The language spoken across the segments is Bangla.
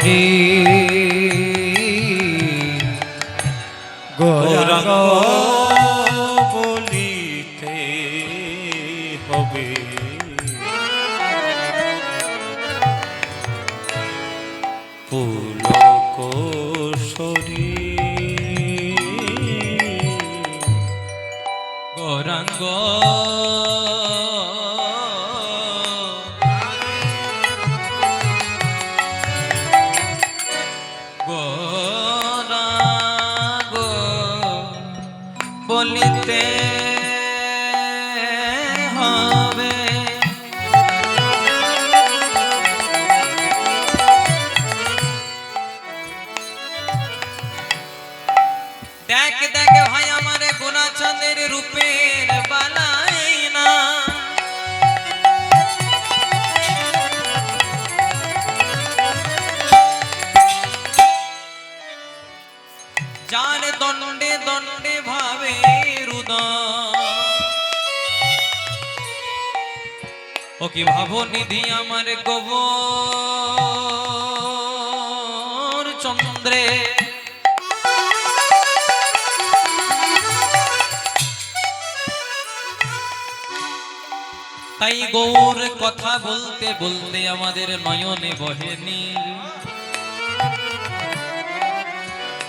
সরি গৌরাঙ্গ বলিতে হবে পুলক সরি গৌরাঙ্গ গৌরাঙ্গ বলিতে হবে দেখ দেখ ভাই আমার গুণাচন্দের রূপের বালাই না যার দণ্ডে দণ্ডে ভাবে ও কি ভাবো নিধি আমার গোবর চন্দ্রে তাই গৌর কথা বলতে বলতে আমাদের নয়নে বহে নীল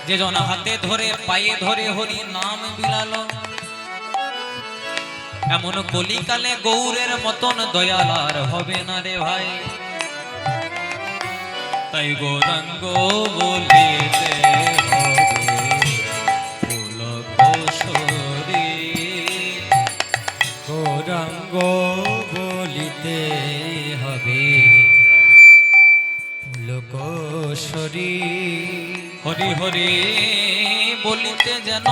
যে জন হাতে ধরে পায়ে ধরে হরি নাম বিলালো এমন কলিকালে গৌরের মতন দয়াল আর হবে না রে ভাই তাই গৌরাঙ্গ বলিতে গৌরাঙ্গ বলিতে হবে পুলক সরি হরি হরি বলিতে যেন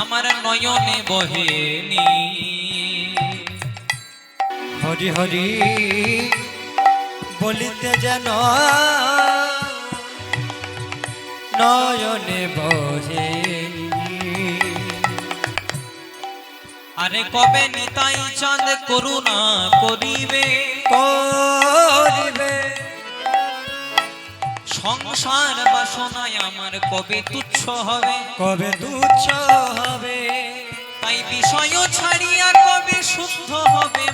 আমার নয়নে বহেনি হরি হরি বলিতে যেন নয়নে বহে আরে কবে নিতাই চাঁদ করুণা করিবে করিবে সংসার বাসনায় আমার কবে তুচ্ছ হবে কবে তুচ্ছ হবে তাই বিষয় ছাড়িয়া কবে শুদ্ধ হবে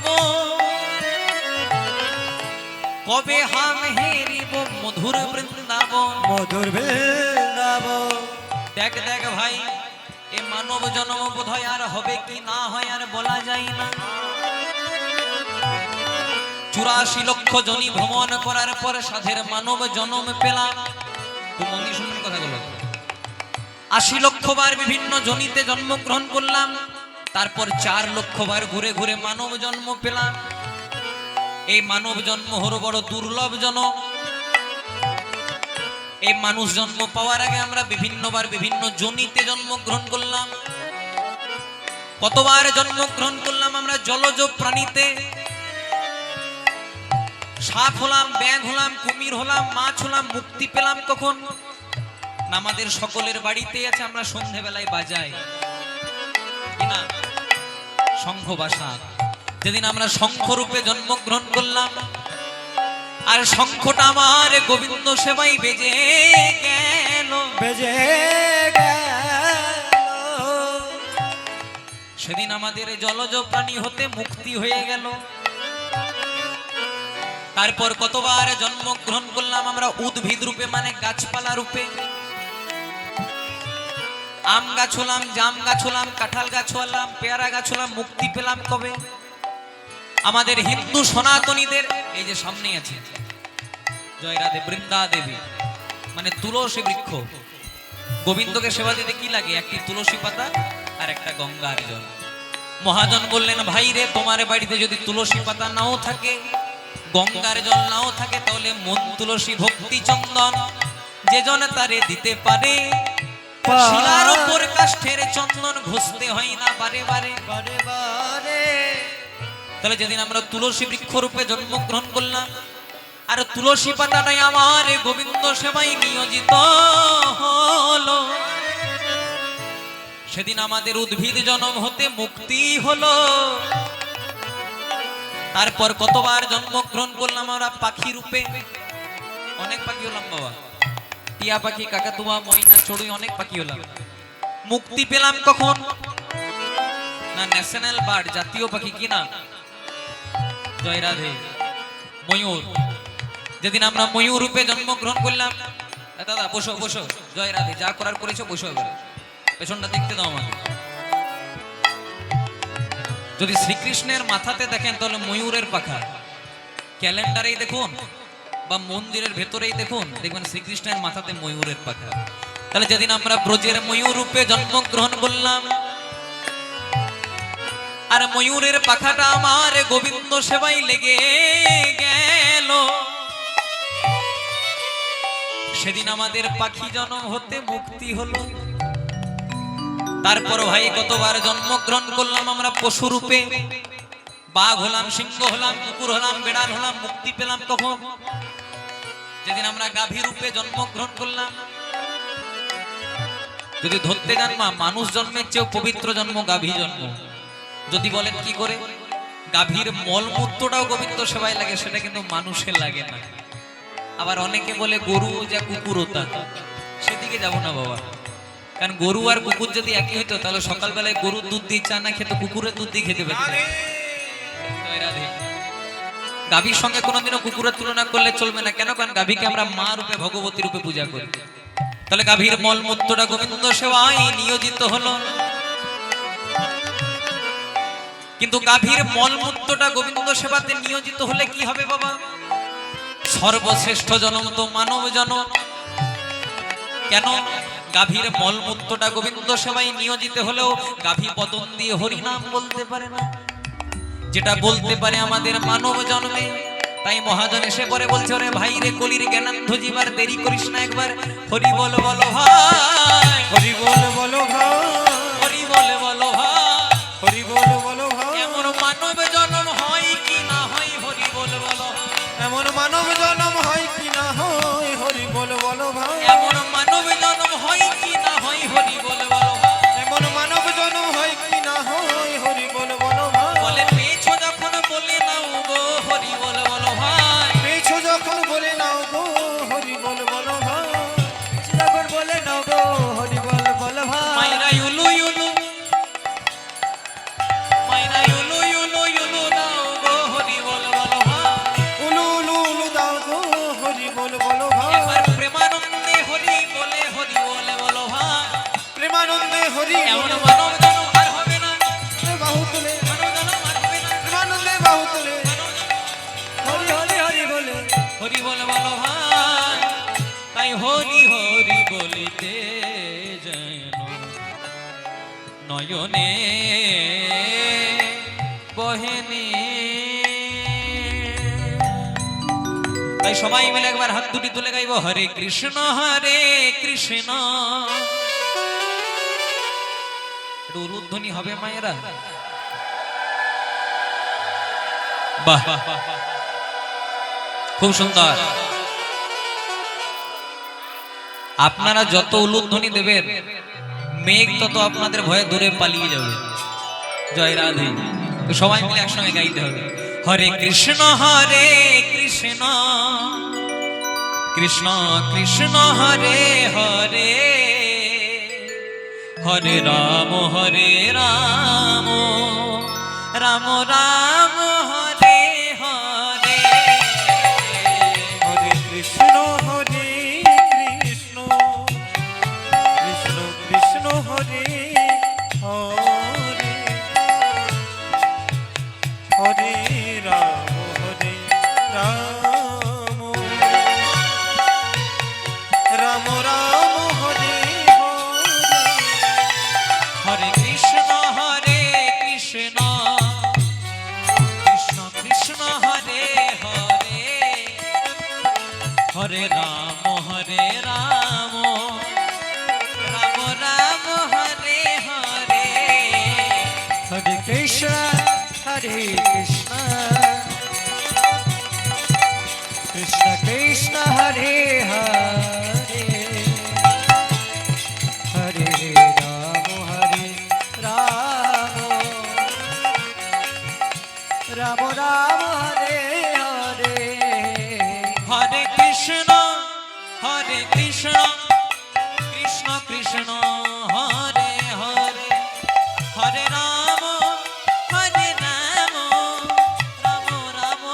কবে হাম হেরিব মধুর বৃন্দাবন মধুর বৃন্দাবন দেখ দেখ ভাই এ মানব জন্ম বোধ হয় আর হবে কি না হয় আর বলা যায় না 84 লক্ষ জনি ভ্রমণ করার পর সাধের মানব জন্ম পেলাম খুব মন দিয়ে শুনবেন কথাগুলো 80 লক্ষ বার বিভিন্ন জনিতে জন্মগ্রহণ করলাম তারপর 4 লক্ষ বার ঘুরে ঘুরে মানব জন্ম পেলাম এই মানব জন্ম হলো বড় দুর্লভ জন্ম এই মানুষ জন্ম পাওয়ার আগে আমরা বিভিন্নবার বিভিন্ন জনিতে জন্মগ্রহণ করলাম কতবার জন্মগ্রহণ করলাম আমরা জলজ প্রাণীতে সাপ হলাম ব্যাঙ হলাম কুমির হলাম মাছ হলাম মুক্তি পেলাম কখন না আমাদের সকলের বাড়িতে আছে আমরা সন্ধ্যেবেলায় বাজাই কিনা শঙ্খ বাসা যেদিন আমরা শঙ্খ রূপে জন্মগ্রহণ করলাম আর শঙ্খটা আমার গোবিন্দ সেবাই বেজে গেল সেদিন আমাদের জলজ প্রাণী হতে মুক্তি হয়ে গেল তারপর কতবার জন্মগ্রহণ করলাম আমরা উদ্ভিদ রূপে মানে গাছপালা রূপে আম গাছ হলাম জাম গাছ হলাম কাঁঠাল গাছ হলাম পেয়ারা গাছ হলাম মুক্তি পেলাম কবে আমাদের হিন্দু সনাতনীদের এই যে সামনে আছে জয় রাধে বৃন্দা দেবী মানে তুলসী বৃক্ষ গোবিন্দকে সেবা দিতে কি লাগে একটি তুলসী পাতা আর একটা গঙ্গার জল মহাজন বললেন ভাই রে তোমার বাড়িতে যদি তুলসী পাতা নাও থাকে গঙ্গার জল নাও থাকে তাহলে মন তুলসী ভক্তি চন্দন যে জন তারে দিতে পারে শিলার উপর কাষ্ঠের চন্দন ঘষতে হয় না বারে বারে বারে বারে তাহলে যেদিন আমরা তুলসী বৃক্ষ রূপে জন্মগ্রহণ করলাম আর তুলসী পাতাটাই আমার গোবিন্দ সেবায় নিয়োজিত হলো সেদিন আমাদের উদ্ভিদ জন্ম হতে মুক্তি হলো তারপর কতবার জন্মগ্রহণ করলাম আমরা পাখি রূপে, অনেক পাখি হলাম বাবা, টিয়া পাখি, কাকাতুয়া, ময়না, চড়ুই, অনেক পাখি হলাম। মুক্তি পেলাম কখন? না ন্যাশনাল বার্ড, জাতীয় পাখি কি না? জয় রাধে, ময়ূর। যেদিন আমরা ময়ূর রূপে জন্মগ্রহণ করলাম, দাদা বসো বসো, জয় রাধে, যা করার করেছো বসো, এবারে পেছনটা দেখতে দাও আমাকে। যদি শ্রীকৃষ্ণের মাথাতে দেখেন তাহলে ময়ূরের পাখা, ক্যালেন্ডারেই দেখুন বা মন্দিরের ভেতরেই দেখুন, দেখবেন শ্রীকৃষ্ণের মাথাতে ময়ূরের পাখা। তাহলে যেদিন আমরা ব্রজের ময়ূর রূপে জন্মগ্রহণ করলাম, আর ময়ূরের পাখাটা আমার গোবিন্দ সেবাই লেগে গেল, সেদিন আমাদের পাখি জন্ম হতে মুক্তি হলো। তারপর ভাই কতবার জন্মগ্রহণ করলাম আমরা পশু রূপে, বাঘ হলাম, সিংহ হলাম, কুকুর হলাম, বেড়াল হলাম। মুক্তি পেলাম কখন? যেদিন আমরা গাভী রূপে জন্মগ্রহণ করলাম। যদি ধরতে যান মা, মানুষ জন্মের চেয়েও পবিত্র জন্ম গাভী জন্ম। যদি বলেন কি করে, গাভীর মলমূত্রটাও গোবিন্দ সেবায় লাগে, সেটা কিন্তু মানুষের লাগে না। আবার অনেকে বলে গরু যা কুকুরও তা, সেদিকে যাব না বাবা। কারণ গরু আর কুকুর যদি একই হইতো তাহলে সকালবেলায় গরুর দুধ দিয়ে চা না খেতে, কুকুরের দুধ দিয়ে খেতে পেত। গাভীর সঙ্গে কোনোদিনও কুকুরের তুলনা করলে চলবে না। কেন? কারণ গাভীকে আমরা মা রূপে, ভগবতী রূপে পূজা করি। তাহলে গাভীর মলমূত্রটা গোবিন্দ সেবায় নিয়োজিত হলো। কিন্তু গাভীর মলমূত্রটা গোবিন্দ সেবাতে নিয়োজিত হলে কি হবে বাবা? সর্বশ্রেষ্ঠ জনম তো মানব জনম। কেন? গাভীর মলমূত্রটা গোবিন্দ সেবায় নিয়োজিত হলেও গাভী বদন দিয়ে হরিনাম বলতে পারে না, যেটা বলতে পারে আমাদের মানব জন্মে। তাই মহাজন এসে পরে বলছে, ওরে ভাই রে, কলির জ্ঞানান্ধ জীবার দেরি করিস না, একবার হরি বল বলো ভাই, হরি বল বলো ভাই, হরি বল বলো ভাই, হরি বল বলো ভাই। এমন মানব জন্ম হয় কি না হয়, হরি বল বলো ভাই। এমন মানব জন্ম হয় কি না হয়, হরি বল বলো ভাই। এমন মানব জন্ম হয় কি না হয়, হরি বল বলো ভাই। এমন মানব জন্ম হয় কি না হয়, হরি বল বলো ভাই। বলে পেয়েছো যখন বলে নাও গো, হরি বল বলো ভাই। পেয়েছো যখন বলে নাও গো, হরি বল বলো ভাই। যখন বলে নাও গো, হরি বল বলো ভাই। মাইরা ইউলু ইউলু, মাইরা ইউলু ইউলু ইউলু দাও গো, হরি বল বলো ভাই। উলু উলু উলু দাও গো, হরি বল বলো ভাই। একবার প্রেমানন্দে হরি বলে, হরি বলে বলো ভাই। প্রেমানন্দে হরি এমন বল, মানব জন্ম আর হবে না, বাহু তুলে, মানব জন্ম আর হবে না। প্রেমানন্দে বাহু তুলে, হরি হরি হরি বলে, হরি বল বলো ভাই। তাই হরি হরি বলিতে যেন নয়নে বহেনি। তাই সবাই মিলে একবার হাত দুটি তুলে গাইবো, হরে কৃষ্ণ হরে কৃষ্ণ। একটু উলুধ্বনি হবে মায়েরা। বাহ, খুব সুন্দর। আপনারা যত উলুধ্বনি দেবেন, মেঘ তত আপনাদের ভয়ে দূরে পালিয়ে যাবে। জয় রাধে। তো সবাই মিলে একসঙ্গে গাইতে হবে, হরে কৃষ্ণ কৃষ্ণ, কৃষ্ণ কৃষ্ণ হরে হরে, হরে রাম রাম, রাম রাম হরে হরে। হরে কৃষ্ণ কৃষ্ণ, কৃষ্ণ কৃষ্ণ হরে হরে, হরে রাম রাম, রাম রাম হরে হরে। হরে কৃষ্ণ কৃষ্ণ, কৃষ্ণ কৃষ্ণ হরে হরে, হরে রাম রাম, রাম রাম হরে হরে। হরে কৃষ্ণ কৃষ্ণ, কৃষ্ণ কৃষ্ণ হরে হরে, হরে রাম রাম, রাম রাম কৃষ্ণ কৃষ্ণ কৃষ্ণ হরে হরে হরে রাম রাম রাম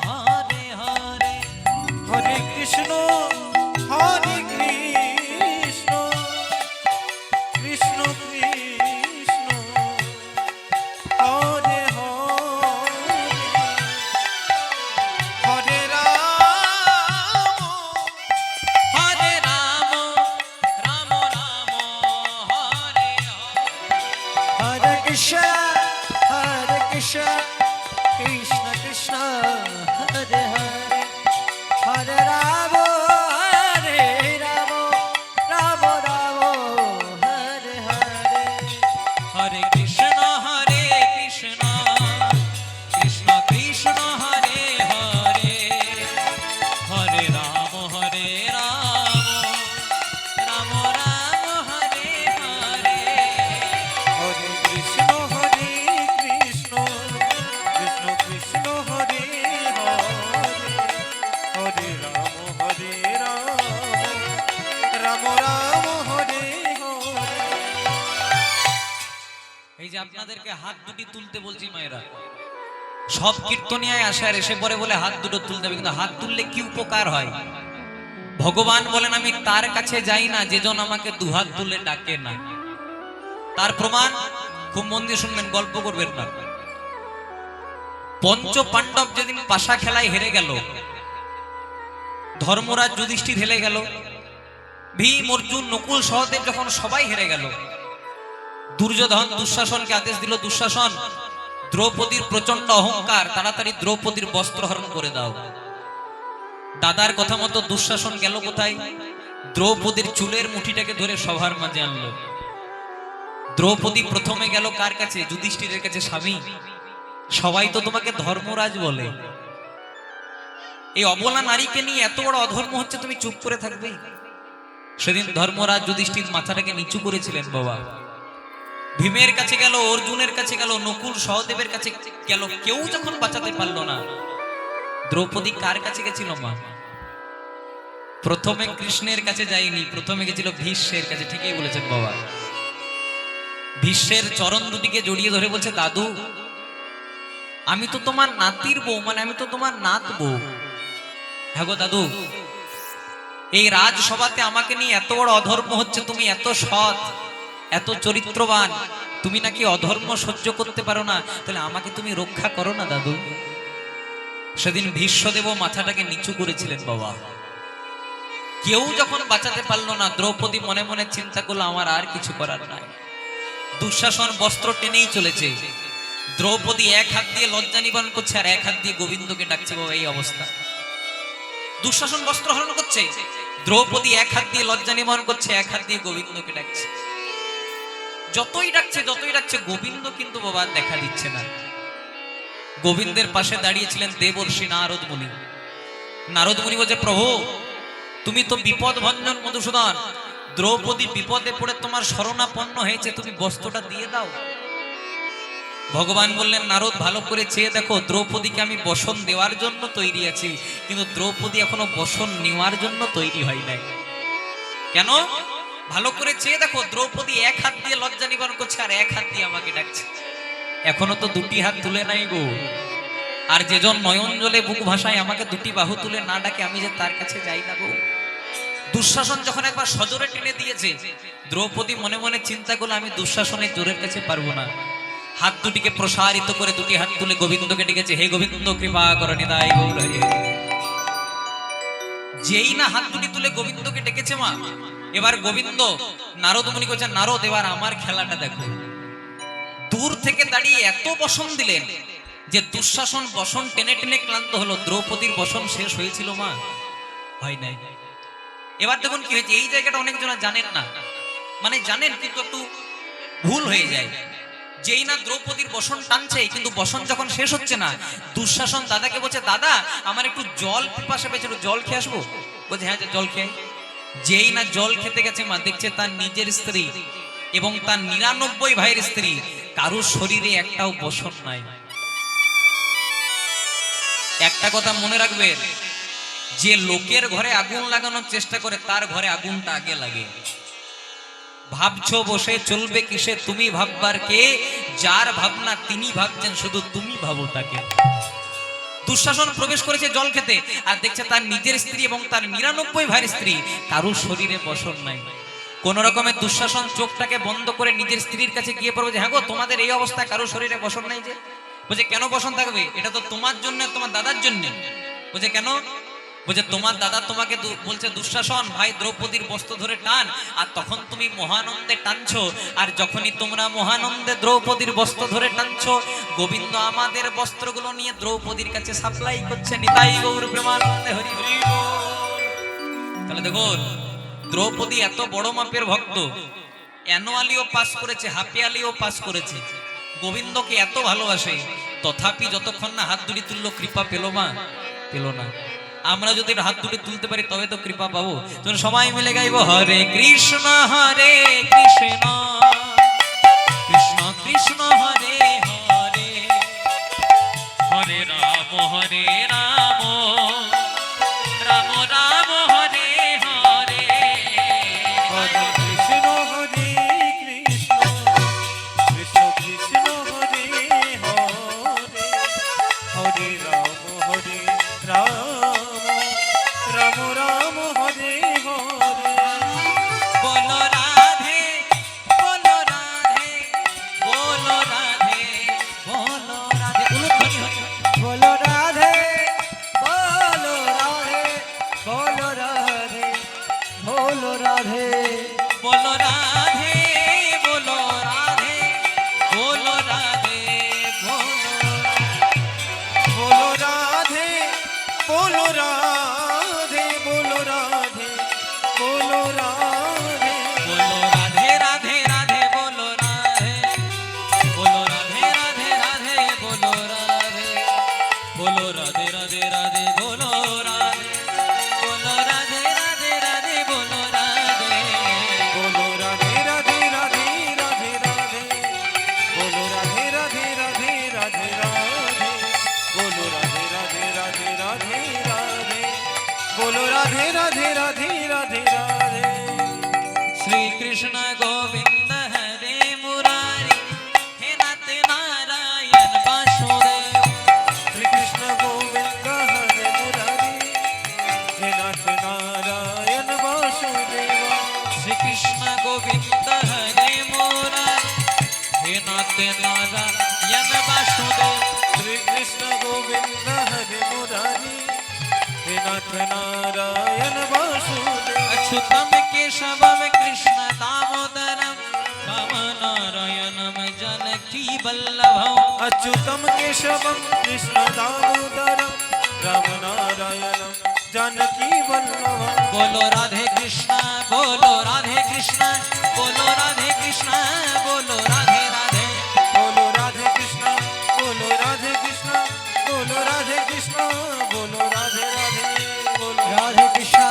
হরে হরে। হরে কৃষ্ণ হরে কৃষ্ণ কৃষ্ণ কৃষ্ণ হরে হরে হরে রাম হরে রাম রাম রাম হরে হরে। হরে কৃষ্ণ কৃষ্ণ কৃষ্ণ হরে হরে হরে রাম রাম রাম হরে হরে। হরে কৃষ্ণ কৃষ্ণ কৃষ্ণ হরে হরে হরে রাম রাম রাম হরে হরে। হরে কৃষ্ণ কৃষ্ণ কৃষ্ণ হরে হরে হরে রাম রাম রাম হরে হরে। এই যে আপনাদেরকে হাত দুটি তুলতে বলছি মায়েরা, সব কীর্তনিয়ায় আসে আর এসে পরে বলে হাত দুটো তুলতে হবে, কিন্তু হাত তুললে কি উপকার হয়? ভগবান বলেন আমি তার কাছে যাই না যেজন আমাকে দুহাত তুলে ডাকে না। তার প্রমাণ খুব মন দিয়ে শুনবেন, গল্প করবেন না। পঞ্চ পাণ্ডব যেদিন পাশা খেলায় হেরে গেল, ধর্মরাজ যুধিষ্ঠির হেরে গেল, ভীম অর্জুন নকুল সহদেব যখন সবাই হেরে গেল, দুর্যোধন দুঃশাসনকে আদেশ দিল, দুঃশাসন দ্রৌপদীর প্রচন্ড অহংকার, তাড়াতাড়ি দ্রৌপদীর বস্ত্র হরণ করে দাও। দাদার কথা মতো দুঃশাসন গেল কোথায়? দ্রৌপদীর চুলের মুঠিটাকে ধরে সভার মাঝে আনলো। দ্রৌপদী প্রথমে গেল কার কাছে? যুধিষ্ঠিরের কাছে। স্বামী, সবাই তো তোমাকে ধর্মরাজ বলে, এই অবলা নারীকে নিয়ে এত বড় অধর্ম হচ্ছে, তুমি চুপ করে থাকবে? সেদিন ধর্মরাজ যুধিষ্ঠির মাথাটাকে নিচু করেছিলেন বাবা। ভীমের কাছে গেল, অর্জুনের কাছে গেল, নকুল সহদেবের কাছে গেল, কেউ যখন বাঁচাতে পারলো না, দ্রৌপদী কার কাছে গেছিল মা? প্রথমে কৃষ্ণের কাছে যায়নি, প্রথমে গেছিল ভীষ্মের কাছে। ঠিকই বলেছেন বাবা। ভীষ্মের চরণ দুটিকে জড়িয়ে ধরে বলছে, দাদু আমি তো তোমার নাতির বউ, মানে আমি তো তোমার নাত বউ। হ্যাঁ গো দাদু, এই রাজসভাতে আমাকে নিয়ে এত বড় অধর্ম হচ্ছে, তুমি এত সৎ এত চরিত্রবান, তুমি নাকি অধর্ম সহ্য করতে পারো না, তাহলে আমাকে তুমি রক্ষা করো না দাদু। সেদিন ভীষ্মদেব মাথাটাকে নিচু করেছিলেন বাবা। কেউ যখন বাঁচাতে পারলো না, দ্রৌপদী মনে মনে চিন্তা করলো আমার আর কিছু করার নাই। দুঃশাসন বস্ত্র টেনেই চলেছে, দ্রৌপদী এক হাত দিয়ে লজ্জা নিবারণ করছে আর এক হাত দিয়ে গোবিন্দকে ডাকছে বাবা। এই অবস্থা, দুঃশাসন বস্ত্র হরণ করছে, দ্রৌপদী এক হাত দিয়ে লজ্জা নিবারণ করছে, এক হাত দিয়ে গোবিন্দকে ডাকছে। যতই ডাকছে গোবিন্দ কিন্তু বাবা দেখা দিচ্ছে না। গোবিন্দের পাশে দাঁড়িয়েছিলেন দেবর্ষি নারদ মুনি। নারদ মুনি বলছে, প্রভু তুমি তো বিপদ ভঞ্জন মধুসূদন, দ্রৌপদী বিপদে পড়ে তোমার শরণাপন্ন হয়েছে, তুমি বস্ত্রটা দিয়ে দাও। ভগবান বললেন, নারদ ভালো করে চেয়ে দেখো, দ্রৌপদীকে আমি বসন দেওয়ার জন্য তৈরি আছি, কিন্তু দ্রৌপদী এখনো বসন নেওয়ার জন্য তৈরি হয় নাই। কেন? ভালো করে চেয়ে দেখো, দ্রৌপদী এক হাত দিয়ে লজ্জা নিবারণ করছে আর এক হাত দিয়ে আমাকে ডাকছে, এখনো তো দুটি হাত তুলে নাই গো। আর যেজন নয়ন জলে বুক ভাষায় আমাকে দুটি বাহু তুলে না ডাকে, আমি যে তার কাছে যাই না গো। দুঃশাসন যখন একবার সজোরে টেনে দিয়েছে, দ্রৌপদী মনে মনে চিন্তা করলো আমি দুঃশাসনের জোরের কাছে পারবো না। হাত দুটিকে প্রসারিত করে দুটি হাত তুলে গোবিন্দকে ডেকেছে, হে গোবিন্দ কৃপা করো নিতাই গৌর হরি। যেই না হাত দুটি তুলে গোবিন্দকে ডেকেছে মা, এবার গোবিন্দ নারদ মুনি বলছেন, নারদ এবার আমার খেলাটা দেখো। দূর থেকে দাঁড়িয়ে এত বসন দিলেন যে দুঃশাসন বসন টেনে টেনে ক্লান্ত হলো। দ্রৌপদীর বসন শেষ হয়েছিল মা? হয় নাই। এবার দেখুন কি হয়েছে, এই জায়গাটা অনেকজন জানেন না, মানে জানেন কিন্তু একটু ভুল হয়ে যায়। যেই না দ্রৌপদীর বসন টানছে, কিন্তু বসন যখন শেষ হচ্ছে না, দুঃশাসন দাদাকে বলছে, দাদা আমার একটু জল পিপাসা পেয়েছে, একটু জল খেয়ে আসবো। বলছে হ্যাঁ জল খেয়ে। যেই না জল খেতে গেছে মা, দেখছে তার নিজের স্ত্রী এবং তার 99 ভাইয়ের স্ত্রী কারোর শরীরে একটাও বসন নাই। একটা কথা মনে রাখবেন, যে লোকের ঘরে আগুন লাগানোর চেষ্টা করে তার ঘরে আগুনটা আগে লাগে। ভাবছো বসে চলবে কিসে, তুমি ভাববার কে, যার ভাবনা তিনি ভাবছেন, শুধু তুমি ভাবো তাকে। দুঃশাসন প্রবেশ করেছে জল খেতে, আর দেখছে তার নিজের স্ত্রী এবং তার 99 ভাইয়ের স্ত্রী কারুর শরীরে বসন নাই। কোন রকমের দুঃশাসন চোখটাকে বন্ধ করে নিজের স্ত্রীর কাছে গিয়ে পড়বে যে হ্যাঁ গো, তোমাদের এই অবস্থা, কারুর শরীরে বসন নাই যে। বলছে কেন বসন থাকবে, এটা তো তোমার জন্য, তোমার দাদার জন্য। বলছে কেন, বলছে তোমার দাদা তোমাকে বলছে দুঃশাসন ভাই দ্রৌপদীর বস্ত্র ধরে টান, আর তখন তুমি মহানন্দে টানছো, আর যখনই তোমরা মহানন্দে দ্রৌপদীর বস্ত্র ধরে টানছো, গোবিন্দ আমাদের বস্ত্রগুলো নিয়ে দ্রৌপদীর কাছে সাপ্লাই করছে। নিতাই গৌর প্রেমানন্দে হরি হরি বল। তাহলে দেখুন, দ্রৌপদী এত বড় মাপের ভক্ত, অ্যানুয়ালিও পাস করেছে, হাফিয়ালিও পাস করেছে, গোবিন্দকে এত ভালোবাসে, তথাপি যতক্ষণ না হাত দুটি তুললো কৃপা পেল মা, পেল না। আমরা যদি হাত দুটি তুলতে পারি তবে তো কৃপা পাবো। যখন সবাই মিলে গাইবো হরে কৃষ্ণ কৃষ্ণ কৃষ্ণ কৃষ্ণ হরে হরে, হরে রাম রাম রাম হরে হরে, হরে কৃষ্ণ হরে কৃষ্ণ কৃষ্ণ কৃষ্ণ হরে হরে, হরে রাম রাম রাম হরে হরে। বলো রাধে বলো রাধে বলো রাধে বলো রাধে, বলো রাধে বলো রাধে বলো রাধে বলো রাধে, বলো রাধে বলো রাধে বলো রাধে বলো রাধে বলো রাধে বলো রাধে বলো রাধে, বলো রাধে রাধে রাধে বলো রাধে, বলো রাধে রাধে রাধে বলো রাধে, বলো রাধে রাধে রাধে বলো রাধে, বলো রাধে রাধে রাধে বলো রাধে, বলো রাধে রাধে রাধে রাধে রাধে, বলো রাধে রাধে রাধে রাধে রাধে, বলো রাধে রাধে রাধে রাধে রাধে, বলো রাধে রাধে রাধে রাধে রাধে। শ্রী কৃষ্ণ গোবিন্দ হরে মুরারি, হে নাথ নারায়ণ বাসুদেব, শ্রী কৃষ্ণ গোবিন্দ হরে মুরারি, হে নাথ নারায়ণ বাসুদেব। শ্রী কৃষ্ণ গোবিন্দ হরে মুরারি, হে নাথ নারায়ণ বাসুদেব, শ্রী কৃষ্ণ গোবিন্দ হরে মুরারি, হে নাথ নারায়ণ বাসুদেব। अच्युतम केशवम कृष्ण दामोदरम राम नारायणम जानकी वल्लभम, अच्युतम केशवम कृष्ण दामोदरम राम नारायणम जानकी वल्लभम। बोलो राधे कृष्ण बोलो राधे कृष्ण, बोलो राधे कृष्ण बोलो राधे राधे, बोलो राधे कृष्ण बोलो राधे कृष्ण बोलो राधे कृष्ण बोलो राधे राधे, बोलो राधे कृष्ण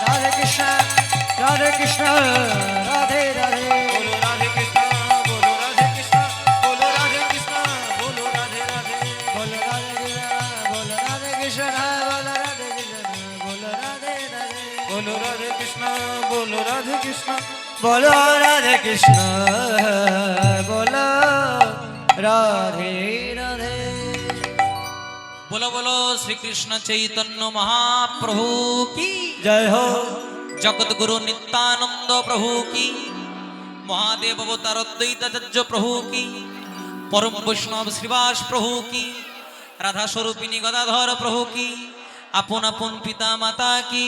राधे कृष्ण राधे कृष्ण राधे राधे बोलो राधे कृष्ण बोलो राधे कृष्ण बोलो राधे कृष्ण बोलो राधे राधे, बोलो राधे कृष्ण बोलो राधे कृष्ण बोलो राधे कृष्ण बोलो राधे कृष्ण बोलो बोलो राधे कृष्ण राधे कृष्ण बोलो राधे राधे। बोलो बोलो श्री कृष्ण चैतन्य महाप्रभु की, जय हो जगत गुरु नित्यानंद प्रभु की, महादेव अवतार अद्वैताचार्य प्रभु की, परम वैष्णव श्रीवास प्रभु की, राधा स्वरूपिणी गदाधर प्रभु की, अपन अपन पिता माता की,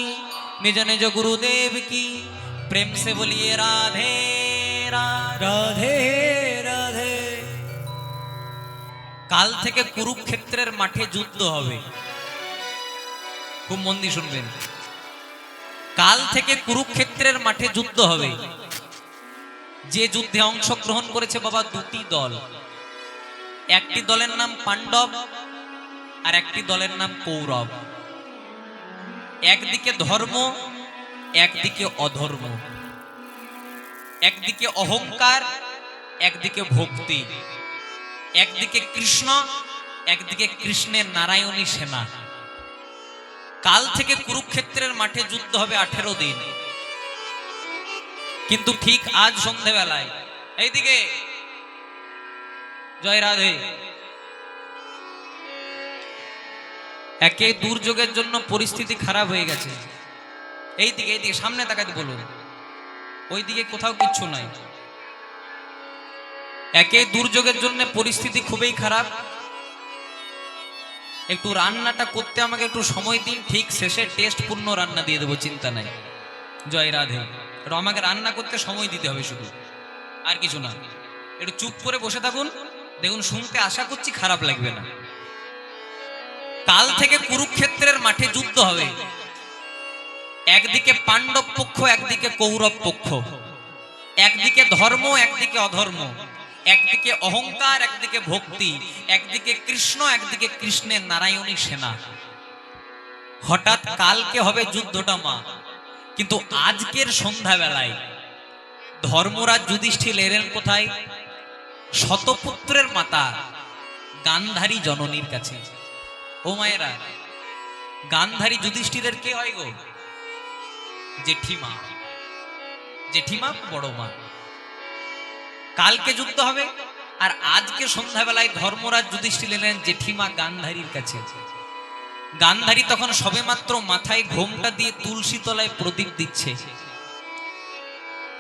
निज निज गुरुदेव की, प्रेम से बोलिए राधे राधे। राधे राधे। কাল থেকে কুরুক্ষেত্রের মাঠে যুদ্ধ হবে, খুব মন দিয়ে শুনবেন। কাল থেকে কুরুক্ষেত্রের মাঠে যুদ্ধ হবে। যে যুদ্ধে অংশগ্রহণ করেছে বাবা দুটি দল, একটি দলের নাম পাণ্ডব আর একটি দলের নাম কৌরব। একদিকে ধর্ম, একদিকে অধর্ম, একদিকে অহংকার, একদিকে ভক্তি, একদিকে কৃষ্ণ, একদিকে কৃষ্ণের নারায়ণী সেনা। কাল থেকে কুরুক্ষেত্রের মাঠে যুদ্ধ হবে 18 দিন, কিন্তু ঠিক আজ সন্ধেবেলায় এইদিকে জয় রাধে, একে দুর্যোগের জন্য পরিস্থিতি খারাপ হয়ে গেছে। এইদিকে এইদিকে সামনে তাকাতে বলুন, ওইদিকে কোথাও কিচ্ছু নাই। একে দুর্যোগের জন্য পরিস্থিতি খুবই খারাপ। একটু রান্নাটা করতে আমাকে একটু সময় দিন, ঠিক শেষে টেস্ট পূর্ণ রান্না দিয়ে দেবো, চিন্তা নাই। জয় রাধে। একটু আমাকে রান্না করতে সময় দিতে হবে শুধু, আর কিছু না। একটু চুপ করে বসে থাকুন, দেখুন শুনতে আশা করছি খারাপ লাগবে না। কাল থেকে কুরুক্ষেত্রের মাঠে যুদ্ধ হবে। একদিকে পাণ্ডব পক্ষ, একদিকে কৌরব পক্ষ, একদিকে ধর্ম, একদিকে অধর্ম, একদিকে অহংকার, একদিকে ভক্তি, একদিকে কৃষ্ণ, একদিকে কৃষ্ণের নারায়ণী সেনা। হঠাৎ কালকে হবে যুদ্ধটা মা, কিন্তু আজকের সন্ধ্যাবেলায় ধর্মরাজ যুধিষ্ঠির এলেন কোথায়? শতপুত্রের মাতা গান্ধারী জননীর কাছে। ও মায়েরা, গান্ধারী যুধিষ্ঠিরের কে হয় গো? জেঠিমা। জেঠিমা বড় মা। কালকে যুদ্ধ হবে, আর আজকে সন্ধ্যাবেলায় ধর্মরাজ যুধিষ্ঠির এলেন জেঠিমা গান্ধারীর কাছে। গান্ধারী তখন সবেমাত্র মাথায় ঘোমটা দিয়ে তুলসী তলায় প্রদীপ দিচ্ছে।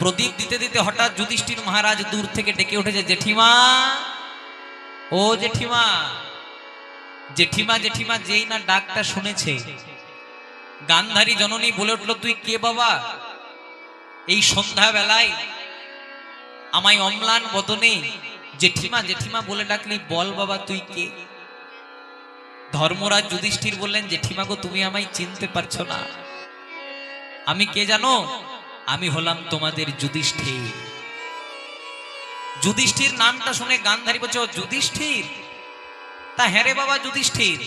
প্রদীপ দিতে দিতে হঠাৎ যুধিষ্ঠির মহারাজ দূর থেকে ডেকে উঠেছে, জেঠিমা, ও জেঠিমা। জেঠিমা জেঠিমা যেই না ডাকটা শুনেছে, গান্ধারী জননী বলে উঠল, তুই কে বাবা? এই সন্ধ্যা বেলায় আমায় অম্লান বদনে জেঠিমা জেঠিমা বলে ডাকলি, বল বাবা তুই কে? ধর্মরাজ যুধিষ্ঠির বললেন, জেঠিমা গো, তুমি আমায় চিনতে পারছো না। আমি কে জানো? আমি হলাম তোমাদের যুধিষ্ঠির। যুধিষ্ঠির নামটা শুনে গান্ধারী বলছে, ও যুধিষ্ঠির? তা হ্যাঁ রে বাবা যুধিষ্ঠির,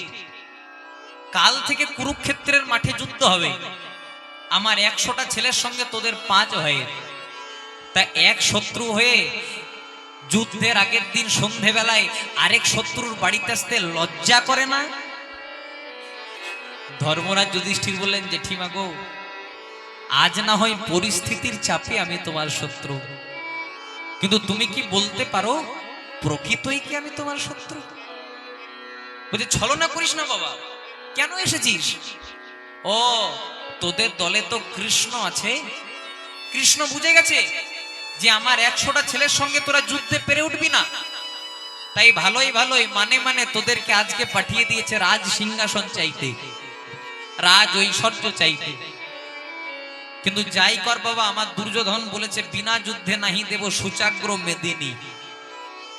কাল থেকে কুরুক্ষেত্রের মাঠে যুদ্ধ হবে। আমার 100টা ছেলের সঙ্গে তোদের 5 হয়ে, তা এক শত্রু হয়ে যুদ্ধের আগের দিন সন্ধেবেলায় আরেক শত্রুর বাড়িতে আসতে লজ্জা করে না? ধর্মরাজ যুধিষ্ঠির বললেন, জেঠিমা গো, আজ না হয় পরিস্থিতির চাপে আমি তোমার শত্রু, কিন্তু তুমি কি বলতে পারো প্রকৃতই কি আমি তোমার শত্রু? বলছে, ছলনা করিস না বাবা, কেন এসেছিস? ও, তোদের দলে তো কৃষ্ণ আছে। কৃষ্ণ বুঝে গেছে যে আমার 100টা ছেলের সঙ্গে তোরা যুদ্ধে পেরে উঠবি না, তাই ভালোই ভালোই মানে মানে তোদেরকে আজকে পাঠিয়ে দিয়েছে রাজ সিংহাসন চাইতে, রাজ ঐশ্বর্য চাইতে। কিন্তু যাই কর বাবা, আমার দুর্যোধন বলেছে, বিনা যুদ্ধে নাহি দেব সুচাগ্র মেদিনী,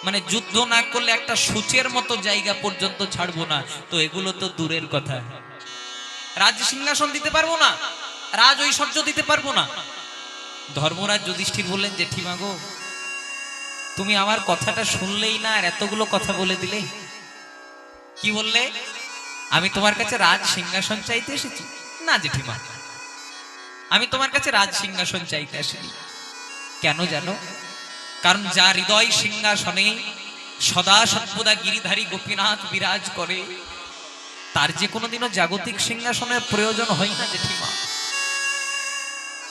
মানে যুদ্ধ না করলে একটা সূচের মতো জায়গা পর্যন্ত ছাড়বো না। তো এগুলো তো দূরের কথা, রাজ সিংহাসন দিতে পারবো না, রাজ ঐশ্বর্য দিতে পারবো না। ধর্মরাজ যুধিষ্ঠির বললেন, জেঠিমা গো, তুমি আমার কথাটা শুনলেই না, আর এতগুলো কথা বলে দিলে। কি বললে? আমি তোমার কাছে রাজ সিংহাসন চাইতে এসেছি? না জেঠিমা, আমি তোমার কাছে রাজ সিংহাসন চাইতে আসিনি। কেন জানো? কারণ যার হৃদয় সিংহাসনে সদা সর্বদা গিরিধারী গোপীনাথ বিরাজ করে, তার যে কোনোদিনও জাগতিক সিংহাসনের প্রয়োজন হয় না জেঠিমা।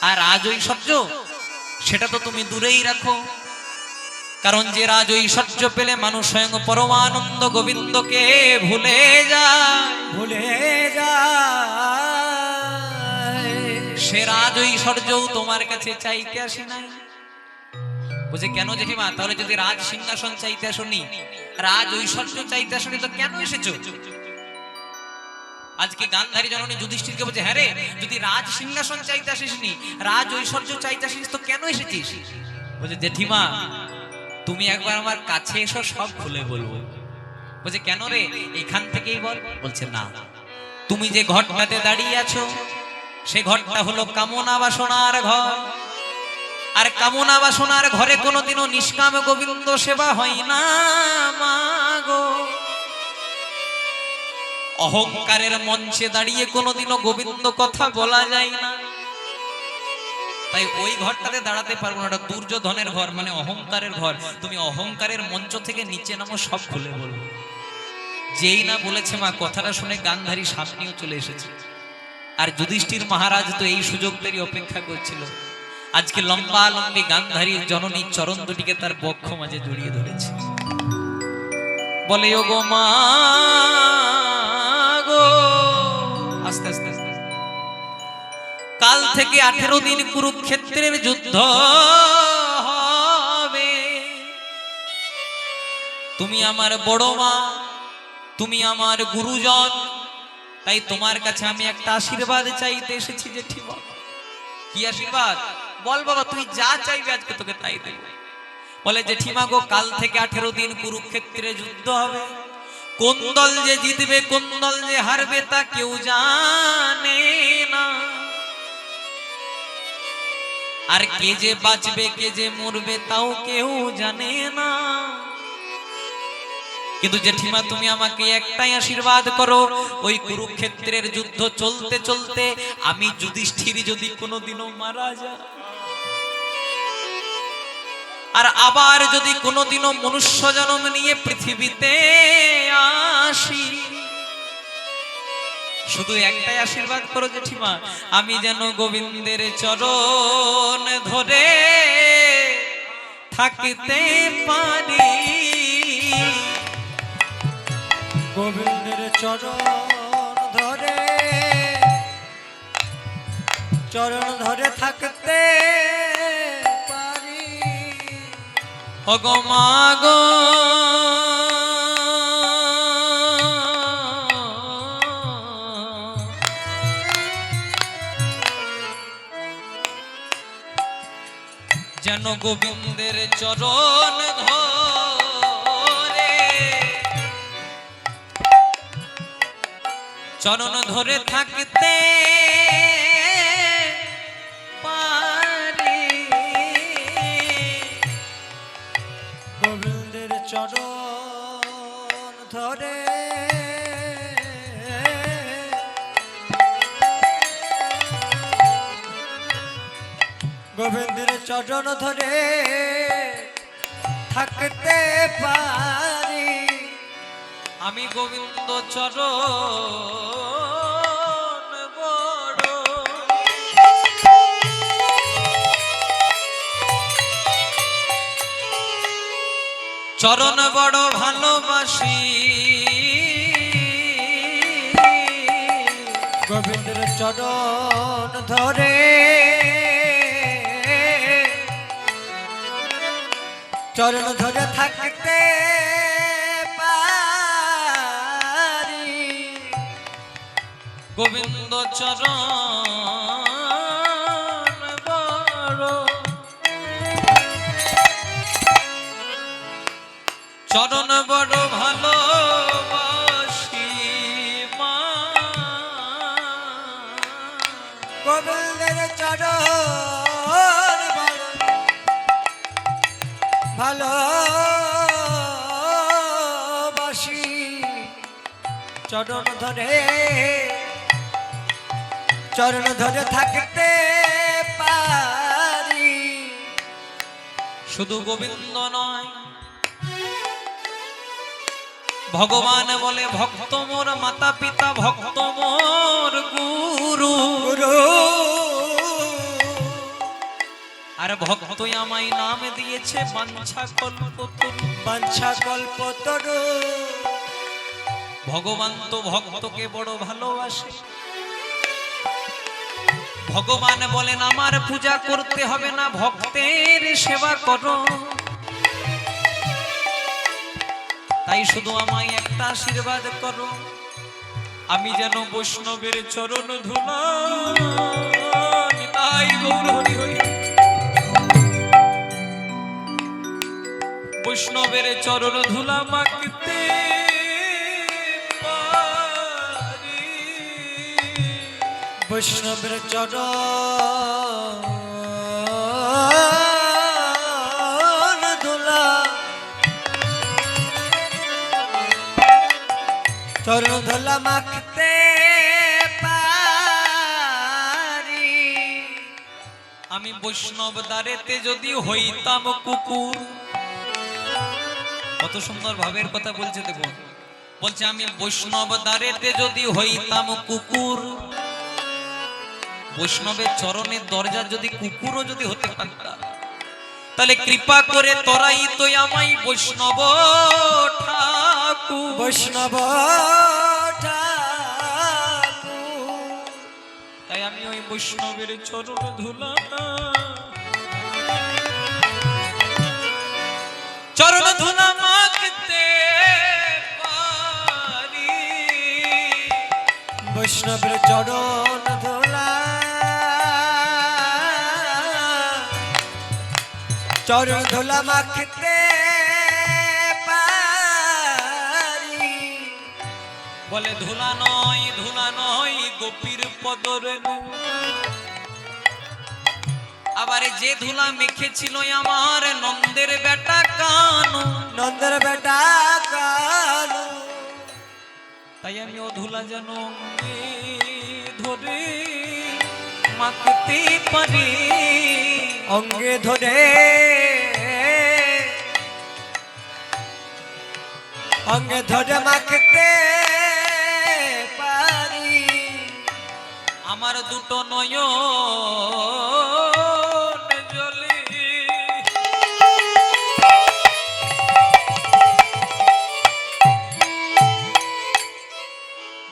আর রাজ ঐশ্বর্য সেটা তো তুমি দূরেই রাখো, কারণ যে রাজ ঐশ্বর্য পেলে মানুষ স্বয়ং পরমানন্দ গোবিন্দকে ভুলে যায়, ভুলে যায়। সে রাজ ঐশ্বর্যও তোমার কাছে চাইতে আসে নাই। বুঝে কেন জেঠিমা? তাহলে যদি রাজ সিংহাসন চাইতে আসনি, রাজ ঐশ্বর্য চাইতে আসনি, তো কেন এসেছো? আজকে গান্ধারী জননী যুধিষ্ঠিরকে বলছে, হ্যাঁ রে, যদি রাজ সিংহাসন চাইতে আসিসনি, রাজ ঐশ্বর্য চাইতে আসিস, তো কেন এসেছিস? বলছে, জেঠিমা তুমি একবার আমার কাছে এসো, সব খুলে বলবো। বলছে, কেন রে, এখান থেকেই বল। বলছে, না, তুমি যে ঘরটাতে দাঁড়িয়ে আছো, সে ঘরটা হলো কামনা বাসনার ঘর, আর কামনা বাসনার ঘরে কোনোদিনও নিষ্কাম গোবিন্দ সেবা হয় না মাগো। অহংকারের মঞ্চে দাঁড়িয়ে কোনোদিনও গোবিন্দ কথা বলা যায় না, তাই ওই ঘরটাতে দাঁড়াতে পারবো না। ওটা দুর্যোধনের ঘর, মানে অহংকারের ঘর। তুমি অহংকারের মঞ্চ থেকে নিচে নামো, সব খুলে বলবো। যেই না বলেছে মা, কথাটা শুনে গান্ধারী সামনেও চলে এসেছে। আর যুধিষ্ঠির মহারাজ তো এই সুযোগটারই অপেক্ষা করছিল। আজকে লম্বা লম্বী গান্ধারী জননী চরণ দুটিকে তার বক্ষ মাঝে জড়িয়ে ধরেছে, বলে ও গো মা গো, আস্তে আস্তে আস্তে আস্তে। কাল থেকে 18 দিন কুরুক্ষেত্রের যুদ্ধ হবে। তুমি আমার বড় মা, তুমি আমার গুরুজন, তাই তোমার কাছে আমি একটা আশীর্বাদ চাইতে এসেছি জেঠিমা। কি আশীর্বাদ? বল বাবা, তুই যা চাইবে আজকে তোকে তাই দেব। বলে জেঠিমা গো, কাল থেকে 18 দিন কুরুক্ষেত্রে যুদ্ধ হবে। কোন দল যে জিতবে কোন দল যে হারবে তা কেউ জানে না, আর কে যে বাঁচবে কে যে মরবে তাও কেউ জানে না। কিন্তু জেঠিমা তুমি আমাকে একটাই আশীর্বাদ করো, ওই কুরুক্ষেত্রের যুদ্ধ চলতে চলতে আমি যুধিষ্ঠির যদি কোনোদিনও মারা যায়, আর আবার যদি কোনোদিনও মনুষ্য জন্ম নিয়ে পৃথিবীতে আসি, শুধু একটাই আশীর্বাদ করো জেঠিমা, আমি যেন গোবিন্দের চরণ ধরে থাকতে পারি। গোবিন্দের চরণ ধরে থাকতে পারি। ওগো মা গো, যেন গোবিন্দের চরণ ধরে থাকতে পারি। গোবিন্দের চরণ ধরে গোবিন্দের চরণ ধরে থাকতে পারি। আমি গোবিন্দ চরণ বড়, চরণ বড় ভালোবাসি। গোবিন্দের চরণ ধরে থাকতে পারি। গোবিন্দ চরণ বড়, চরণ বড় ভালোবাসি মা। গোবিন্দের চরণ ভালোবাসি, চরণ ধরে থাকতে পারি। শুধু গোবিন্দ নয়, ভগবান বলে ভক্ত মোর মাতা পিতা, ভক্ত মোর গুরু। আর ভক্তই আমায় নাম দিয়েছে বাঞ্ছা কল্পতরু। ভগবান তো ভক্তকে বড় ভালোবাসে। ভগবান বলেন আমার পূজা করতে হবে না, ভক্তের সেবা করো। তাই শুধু আমায় একটা আশীর্বাদ করো, আমি যেন বৈষ্ণবের চরণ ধুলা, নিতাই গৌর হরি হরি, বৈষ্ণবের চরণ ধুলা মাখতে পারি। বৈষ্ণবের চরণ ধুলা মাখতে পারি। আমি বৈষ্ণব দ্বারেতে যদি হইতাম কুকুর, কত সুন্দর ভাবের কথা বলছে দেখুন। বলছে আমি বৈষ্ণব দ্বারেতে যদি হইতাম কুকুর, বৈষ্ণবের চরণের দরজা যদি কুকুরও যদি হতে পারতাম, তাহলে কৃপা করে তোরাই তো আমায় বৈষ্ণব ঠাকুর। বৈষ্ণব ঠাকুর। তাই আমি ওই বৈষ্ণবের চরণ ধুলা, চরণ ধুলা মাখতে পারি। বৈষ্ণবের চরণ ধুলা, চরণ ধুলা মাখতে পারি। বলে ধুলা নয় গোপীর পদর। আবার যে ধুলা মেখেছিল আমার নন্দের বেটা কানু, নন্দের বেটা কানু। তাই আমি ও ধুলা যেন অঙ্গে ধরে মাখতে পারি। অঙ্গে ধরে, অঙ্গে ধরে মাখতে পারি। আমার দুটো নয়ন জলে,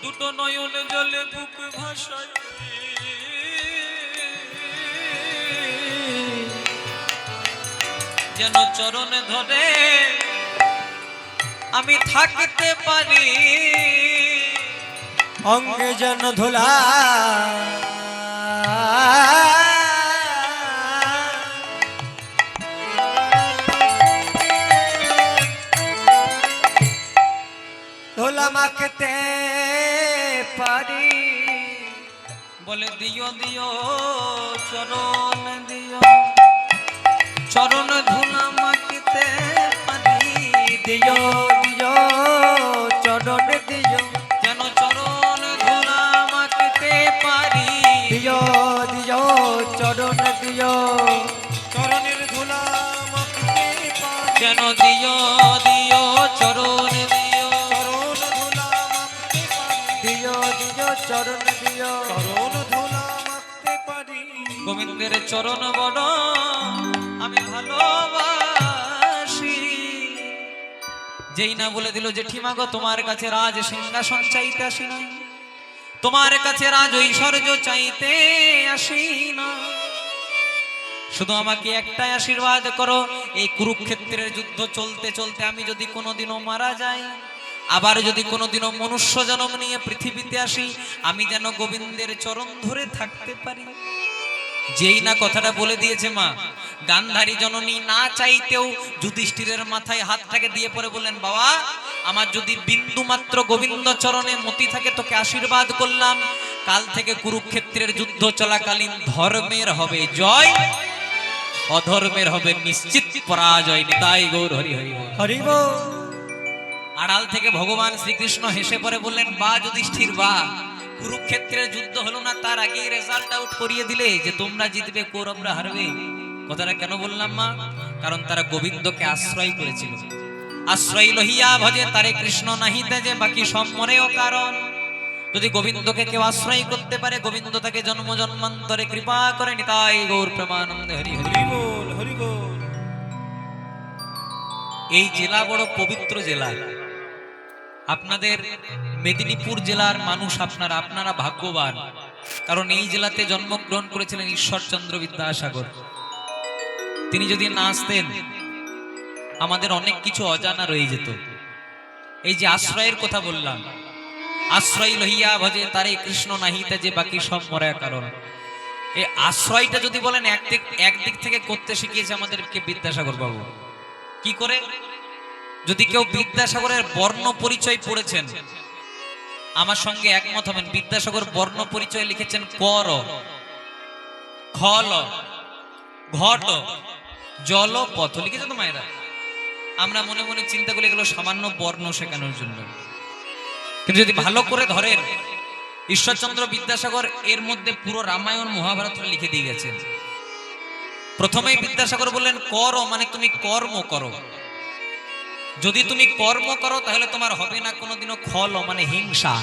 দুটো নয়ন জলে বুক ভাসায়। যেন চরণ ধরে আমি থাকতে পারি। অঙ্গে যেন ধুলা, ধুলা মাখতে পারি। বলে দিও দিও চরণ দিও, চরণ ধুলা মাখতে পারি। দিও দিও চরণ দিও, যেন চরণ ধুলা মাখতে পারি। দিও দিও চরণ দিও, চরণের ধুলা মাখতে পারি। যেন দিও দিও চরণ দিও, চরণ ধুলা মাখতে পারি। দিও দিও চরণ দিও। চরণ ধুলা মাখতে পারি। গোবিন্দের চরণ বড় আমি ভালোবাসি। যেই না বলে দিল জেঠিমা গো তোমার কাছে রাজ সিংহাসন চাইতে আসি না, তোমার কাছে রাজ ঐশ্বর্য চাইতে আসি না, শুধু আমাকে একটাই আশীর্বাদ করো, এই কুরুক্ষেত্রের যুদ্ধ চলতে চলতে আমি যদি কোনোদিনও মারা যাই, আবার যদি কোনোদিনও মনুষ্য জন্ম নিয়ে পৃথিবীতে আসি, আমি যেন গোবিন্দের চরণ ধরে থাকতে পারি। যেই না কথাটা বলে দিয়েছে মা, গান্ধারী জননী না চাইতেও যুধিষ্ঠিরের মাথায় হাতটাকে দিয়ে পরে বললেন, বাবা আমার যদি বিন্দু মাত্র গোবিন্দ চরণে মতি থাকে তোকে আশীর্বাদ করলাম, কাল থেকে কুরুক্ষেত্রের যুদ্ধ চলাকালীন ধর্মের হবে জয়, অধর্মের হবে নিশ্চিত পরাজয়। নিতাই গৌর হরি হরি বল। হরি বল। আড়াল থেকে ভগবান শ্রীকৃষ্ণ হেসে পরে বললেন, বা যুধিষ্ঠির বা, কুরুক্ষেত্রের যুদ্ধ হলো না তার আগেই রেজাল্ট আউট করিয়ে দিলে যে তোমরা জিতবে কৌরবরা হারবে। কথাটা কেন বললাম মা? কারণ তারা গোবিন্দকে আশ্রয় করেছিল। আশ্রয় লহিয়া ভজে তারে কৃষ্ণ নাহি তেজে বাকি সম্মরেও কারণ। যদি গোবিন্দকে কেউ আশ্রয় করতে পারে, গোবিন্দ তাকে জন্ম জন্মান্তরে কৃপা করে। নিতাই গৌর প্রেমানন্দে হরি হরি। হরি বল, হরি বল। এই জেলা বড় পবিত্র জেলা। আপনাদের মেদিনীপুর জেলার মানুষ আপনারা ভাগ্যবান, কারণ এই জেলাতে জন্মগ্রহণ করেছিলেন ঈশ্বরচন্দ্র বিদ্যাসাগর। তিনি যদি না আসতেন আমাদের অনেক কিছু অজানা রয়ে যেত। এই যে আশ্রয়ের কথা বললাম, আশ্রয় লহিয়া ভজে তারে কৃষ্ণ নাহিতে যে বাকি সব মরা কারণ, এই আশ্রয়টা যদি বলেন একদিক থেকে করতে শিখিয়েছে আমাদেরকে বিদ্যাসাগর বাবু। কি করে? যদি কেউ বিদ্যাসাগরের বর্ণ পরিচয় পড়েছেন আমার সঙ্গে একমত হবেন। বিদ্যাসাগর বর্ণ পরিচয় লিখেছেন কর, খল, ঘট, জল, পথ লিখেছে তো মায়েরা। আমরা মনে মনে চিন্তা করি এগুলো সামান্য বর্ণ শেখানোর জন্য, কিন্তু যদি ভালো করে ধরেন ঈশ্বরচন্দ্র বিদ্যাসাগর এর মধ্যে পুরো রামায়ণ মহাভারতটা লিখে দিয়ে গেছেন। প্রথমেই বিদ্যাসাগর বললেন কর মানে তুমি কর্ম করো, যদি তুমি কর্ম করো তাহলে তোমার হবে না কোনোদিনও খল মানে হিংসা।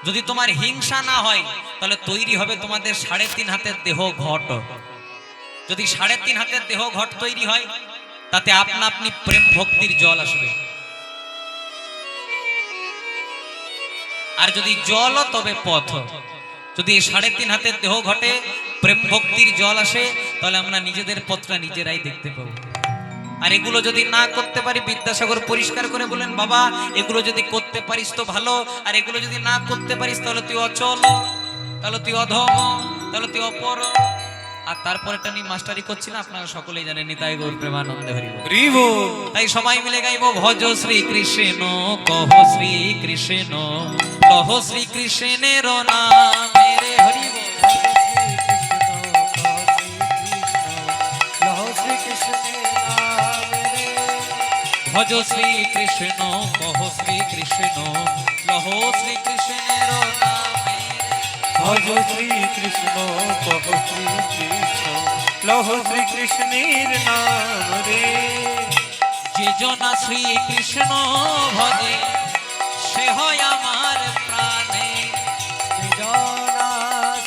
যদি তোমার হিংসা না হয় তাহলে তৈরি হবে তোমাদের 3.5 হাতের দেহ ঘট। যদি 3.5 হাতের দেহ ঘট তৈরি হয় তাতে আপনা আপনি প্রেম ভক্তির জল আসবে। আর যদি জল তবে পথ। যদি 3.5 হাতের দেহ ঘটে প্রেম ভক্তির জল আসে তাহলে আমরা নিজেদের পথটা নিজেরাই দেখতে পাবো। আর এগুলো যদি না করতে পারি, বিদ্যাসাগর পরিষ্কার করে বলেন, বাবা এগুলো যদি করতে পারিস তো ভালো, আর এগুলো যদি না করতে পারিস তাহলে তুই অচল, তাহলে তুই অধম, তাহলে তুই অপর। আর তারপরেটা নিয়ে মাস্টারি করছি না, আপনারা সকলেই জানেন, নিতাই গৌর প্রেমানন্দে হরি বল। হরি বল। তাই সবাই মিলে গাইবো, ভজ শ্রী কৃষ্ণ কহ শ্রী কৃষ্ণ লহ শ্রী কৃষ্ণের নামে রে হরি বল। ভজ শ্রী কৃষ্ণ কহ শ্রী কৃষ্ণ লহ শ্রী কৃষ্ণের নামে রে। ভজ শ্রী কৃষ্ণ কহ শ্রী কৃষ্ণ লহ শ্রী কৃষ্ণের নাম রে। যে জনা শ্রী কৃষ্ণ ভজে সে হয় আমার প্রাণে।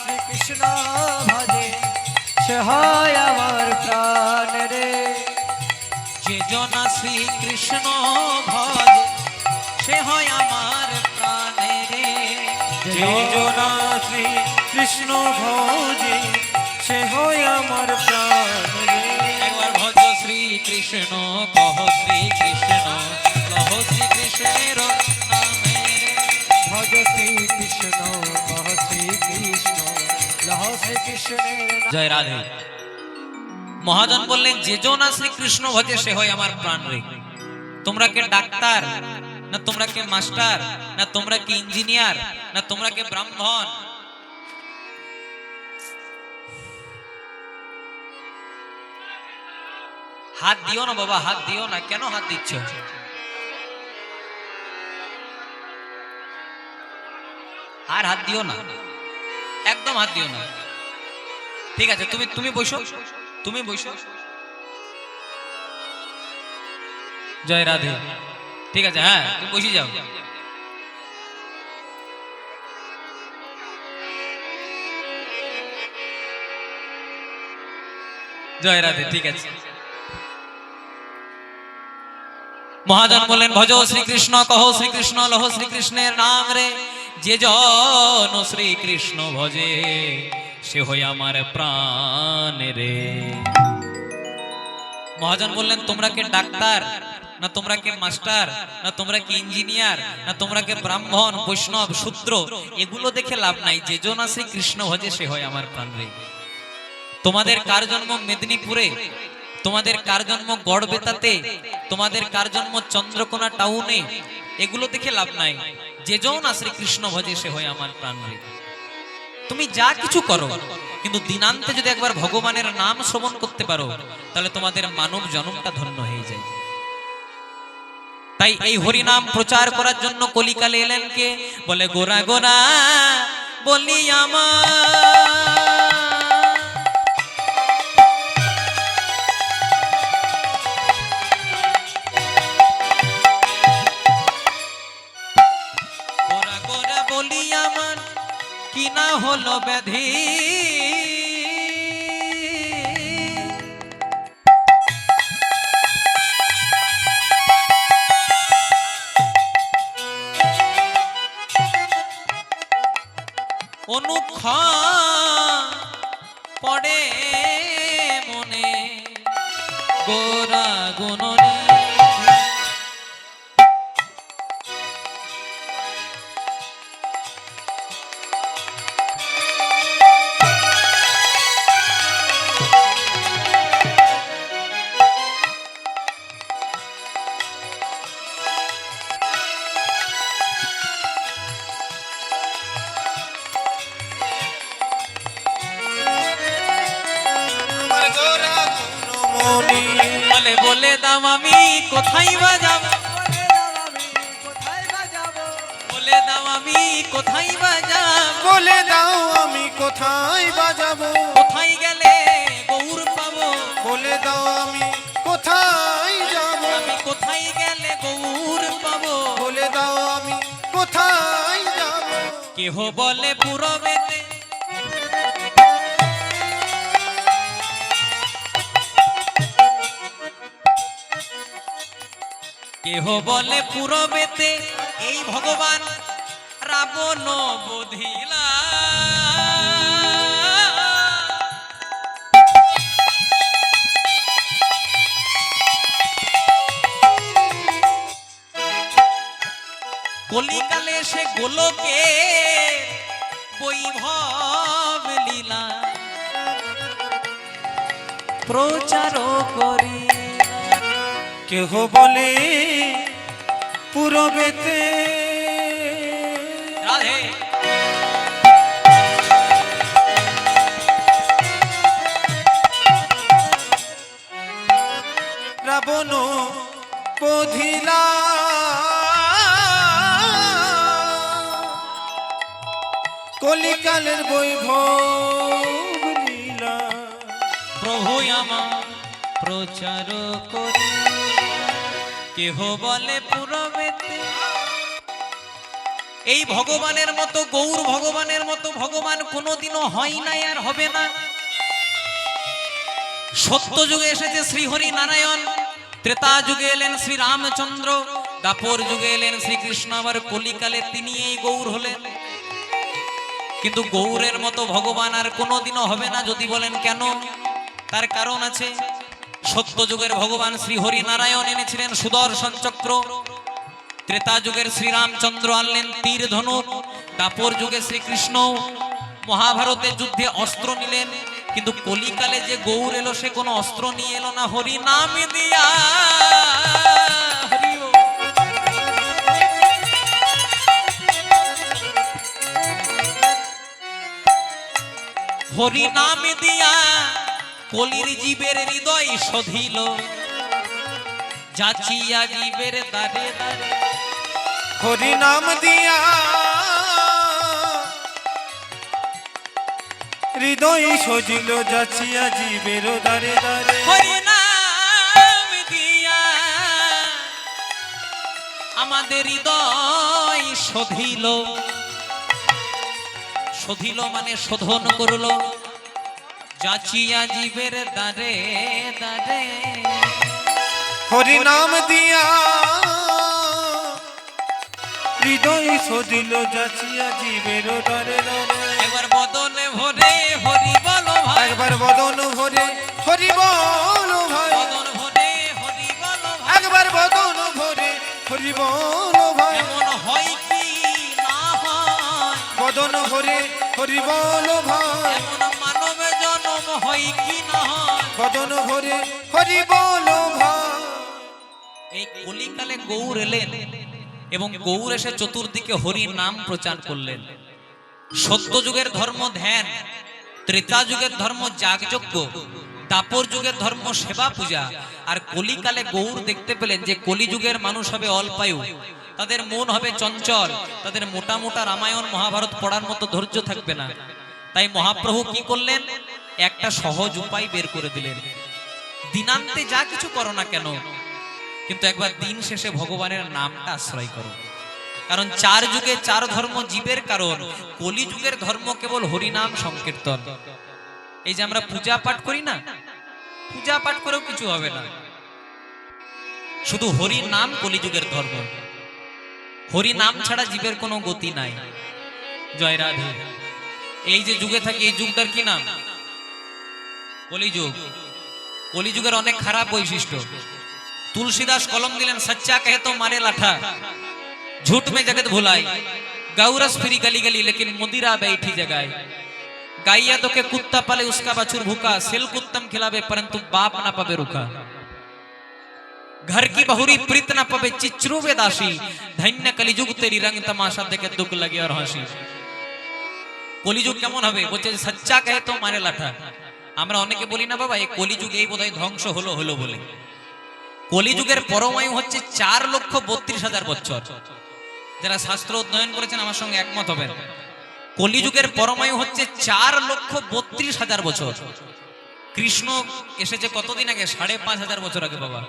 শ্রীকৃষ্ণ ভজে সে হয় আমার প্রাণ রে। যে জনা শ্রী কৃষ্ণ ভজে সে হয় আমার প্রাণে রে। যে জনা শ্রী কৃষ্ণ ভজে সে হয় আমার প্রাণ রে। একবার ভজ শ্রী কৃষ্ণ কহ শ্রী কৃষ্ণ লহ শ্রী কৃষ্ণের নামে রে। ভজ শ্রীকৃষ্ণ কহ শ্রীকৃষ্ণ লহ শ্রীকৃষ্ণের নামে। জয় রাধে। মহাজন বললেন, যে জনা শ্রীকৃষ্ণ ভজে সে হয় আমার প্রাণ রে। তোমরা কে ডাক্তার, না তোমরা কে মাস্টার, না তোমরা কি ইঞ্জিনিয়ার, না তোমরা কে ব্রাহ্মণ, হাত দিও না বাবা, হাত দিও না। কেন হাত দিচ্ছ? আর হাত দিও না, একদম হাত দিও না। ঠিক আছে, তুমি বসো, তুমি বসো। জয় রাধে। ঠিক আছে, হ্যাঁ তুমি বসে যাও। জয় রাধে। ঠিক আছে। মহাজন বলেন, ভজ শ্রীকৃষ্ণ কহ শ্রীকৃষ্ণ লহ শ্রীকৃষ্ণের নাম রে। যে জন শ্রীকৃষ্ণ ভজে সে হয় আমার প্রাণ রে। মহাজন বললেন, তোমরা কে ডাক্তার, না তোমরা কে মাস্টার, না তোমরা কি ইঞ্জিনিয়ার, না তোমরা কে ব্রাহ্মণ, বৈষ্ণব, শূদ্র, এগুলো দেখে লাভ নাই। যে জন শ্রীকৃষ্ণ ভজে সে হয় আমার প্রাণ রে। তোমাদের কার জন্ম মেদিনীপুরে, তোমাদের কার জন্ম গড়বেতাতে, তোমাদের কার জন্ম চন্দ্রকোনা টাউনে, এগুলো দেখে লাভ নাই। যে জন শ্রীকৃষ্ণ ভজে সে হয় আমার প্রাণ রে। তুমি যা কিছু করো, কিন্তু দিনান্তে যদি একবার ভগবানের নাম শ্রবণ করতে পারো তাহলে তোমাদের মানব জন্মটা ধন্য হয়ে যায়। তাই এই হরি নাম প্রচার করার জন্য কলিকালে এলেন কে? বলে, গোরা গোরা বলি আমার কি না হলো ব্যাধি। অনুক্ষণ পড়ে মনে গোরা গুণনে। বলে বলে দাম আমি কোথায় বাজাবো, বলে দাও আমি কোথায় বাজাবো, বলে দাও আমি কোথায় বাজাবো, কোথায় গেলে গৌর পাবো, বলে দাও আমি কোথায় যাব, আমি কোথায় গেলে গৌর পাবো, বলে দাও আমি কোথায় যাব, কে কেহ বলে পূরবেতে কেহ বলে পূরবেতে এই ভগবান রাবণ বধিলা কলিকালে সে গোলকে বৈভব লীলা প্রচার করি কেহ বলে পূরবেতে রাধে রাবণ বধিলা কলিকালের বৈভব লীলা প্রভু আমার প্রচার করি কেহ বলে পূরবেতে এই ভগবানের মতো গৌর ভগবানের মতো ভগবান কোনোদিনও হয় নাই আর হবে না। সত্য যুগে এসেছে শ্রীহরি নারায়ণ, ত্রেতা যুগে এলেন শ্রী রামচন্দ্র, দাপর যুগে এলেন শ্রীকৃষ্ণ, আবার কলিকালে তিনি এই গৌর হলেন। কিন্তু গৌরের মতো ভগবান আর কোনোদিনও হবে না। যদি বলেন কেন, তার কারণ আছে। সত্য যুগের ভগবান শ্রী হরি নারায়ণ এনেছিলেন সুদর্শন চক্র, ত্রেতা যুগের শ্রীরামচন্দ্র আনলেন তীর ধনুক, দাপর যুগে শ্রীকৃষ্ণ মহাভারতের যুদ্ধে অস্ত্র নিলেন। কিন্তু কলিকালে যে গৌর এলো সে কোনো অস্ত্র নিয়ে এলো না, হরি নাম দিয়া হরি বল। হরি নাম দিয়া কলির জীবের হৃদয় সধিল, যাচিয়া জীবের দারে দারে হরি নাম দিয়া হৃদয় সজিল, যাচিয়া জীবের দারে দারে হরি নাম দিয়া আমাদের হৃদয় সধিল। সধিল মানে শোধন করল, যাচিয়া জীবের দারে দারে হরি নাম দিয়া হৃদয় সজিল, যাচিয়া জীবের দারে দারে একবার বদনে ভরে হরি বলো ভাই, একবার বদন ভরে হরি বল ভাই, বদন ভরে হরি বলো ভাই। একবার বদন ভরে হরি বল ভাই, এমন হয় কি না হয়, বদন ভরে হরি বল ভাই, এমন মানব জন্ম হয় কি না হয়। বদন ভরে হরি বল ভাই। এই কলিকালে গৌর এলেন এবং গৌর এসে চতুর্দিকে হরি নাম প্রচার করলেন। সত্য যুগের ধর্ম ধ্যান, ত্রেতা যুগের ধর্ম যাগযজ্ঞ, দাপর যুগের ধর্ম সেবা পূজা। আর কলিকালে গৌর দেখতে পেলেন যে কলিযুগের মানুষ হবে অল্পায়ু, তাদের মন হবে চঞ্চল, তাদের মোটা মোটা রামায়ণ মহাভারত পড়ার মতো ধৈর্য থাকবে না। তাই মহাপ্রভু কি করলেন, একটা সহজ উপায় বের করে দিলেন। দিনান্তে যা কিছু করো না কেন, কিন্তু একবার দিন শেষে ভগবানের নামটা আশ্রয় করো। কারণ চার যুগে চার ধর্ম জীবের কারণ, কলিযুগের ধর্ম কেবল হরিনাম সংকীর্তন। এই যে আমরা পূজা পাঠ করি না, পূজা পাঠ করেও কিছু হবে না, শুধু হরি নাম কলিযুগের ধর্ম। হরি নাম ছাড়া জীবের কোনো গতি নাই। জয় রাধে। এই যে যুগে থাকি, এই যুগটার কি নাম? কলিযুগ। কলিযুগের অনেক খারাপ বৈশিষ্ট্য। तुलसीदास कलम दिलन, सच्चा कहे तो मारे लाठा, झूठ में जगत भुलाई, गौरस फिरी गली गली लेकिन मुदिरा बैठी जगाए, गाइया तो के कुत्ता पाले उसका बछुर भूखा, सिल कुत्तम खिलावे परंतु बाप ना पवे रुखा, घर की बहुरी प्रीत ना पवे चिचरू वे दासी, धन्य कलिजुग तेरी रंग तमाशा देखे दुख लगे और हंसी। कलिजुग केमन हबे बोलছে सच्चा कहे तो मारे लाठा। আমরা অনেকে বলি না বাবা এই কলিযুগ এই বোধহয় ধ্বংস হলো হলো বলে। কলিযুগের পরমায়ু হচ্ছে 4,32,000 বছর। যারা শাস্ত্র অধ্যয়ন করেছেন আমার সঙ্গে একমত হবেন। কলিযুগের পরমায়ু হচ্ছে 4,32,000 বছর। কৃষ্ণ এসেছে কতদিন আগে? 5,500 বছর আগে বাবা।